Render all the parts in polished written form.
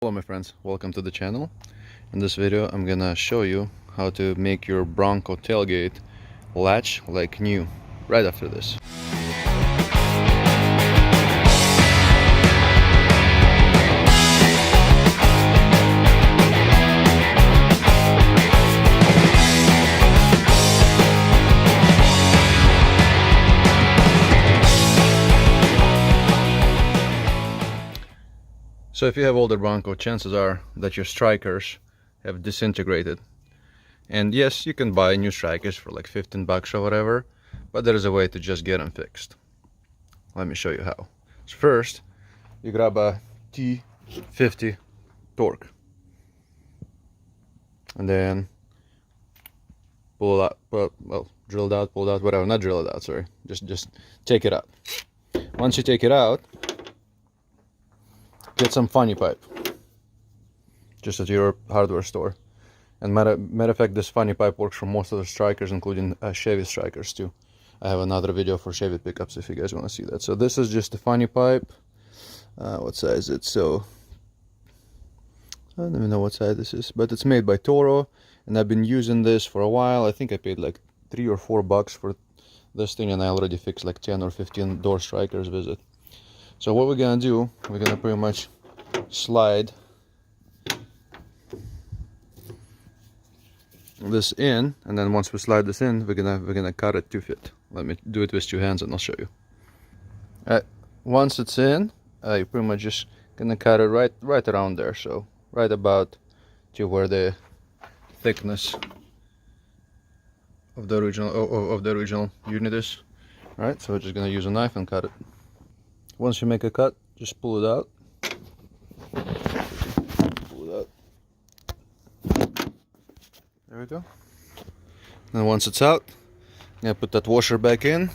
Hello my friends, welcome to the channel. In this video I'm gonna show you how to make your Bronco tailgate latch like new right after this. So if you have older Bronco, chances are that your strikers have disintegrated. And yes, you can buy new strikers for like 15 bucks or whatever, but there is a way to just get them fixed. Let me show you how. So first, you grab a T50 torque. And then pull it out, well, drilled out, pulled out, whatever, not drill it out, sorry. Just take it out. Once you take it out, get some funny pipe, just at your hardware store. And matter of fact, this funny pipe works for most of the strikers, including Chevy strikers too. I have another video for Chevy pickups if you guys want to see that. So this is just a funny pipe. What size is it? So I don't even know what size this is, but it's made by Toro, and I've been using this for a while. I think I paid like $3 or $4 for this thing, and I already fixed like 10 or 15 door strikers visit. So what we're gonna do, we're gonna pretty much slide this in, and then once we slide this in, we're gonna cut it to fit. Let me do it with 2 hands and I'll show you. Once it's in, you're pretty much just gonna cut it right around there, so right about to where the thickness of the original unit is. All right, so we're just gonna use a knife and cut it. Once you make a cut, just pull it out. Pull it out. There we go. And once it's out, I'm gonna put that washer back in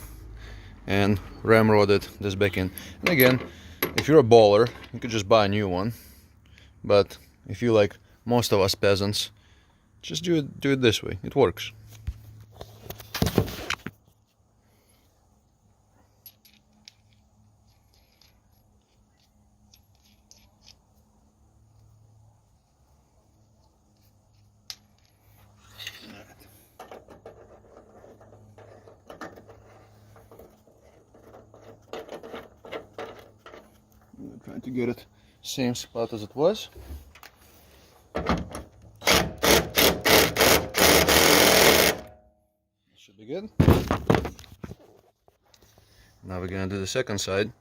and ramrod this back in. And again, if you're a baller, you could just buy a new one. But if you like most of us peasants, just do it this way. It works. I'm trying to get it same spot as it was. Should be good. Now we're gonna do the second side.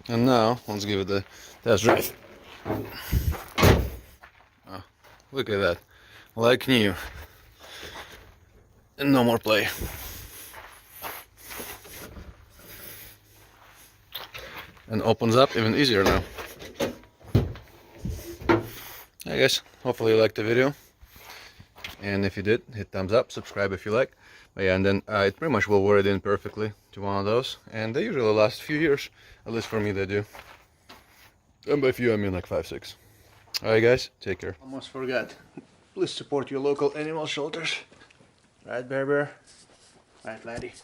And now let's give it the test drive. Oh, look at that. Like new. And no more play. And opens up even easier now. I guess hopefully you liked the video, and if you did, hit thumbs up, subscribe if you like. But yeah, and then it pretty much will wear it in perfectly to one of those, and they usually last a few years, at least for me they do. And by few I mean like 5-6. Alright guys, take care. Almost forgot, please support your local animal shelters. Right, Bear? Right, laddie?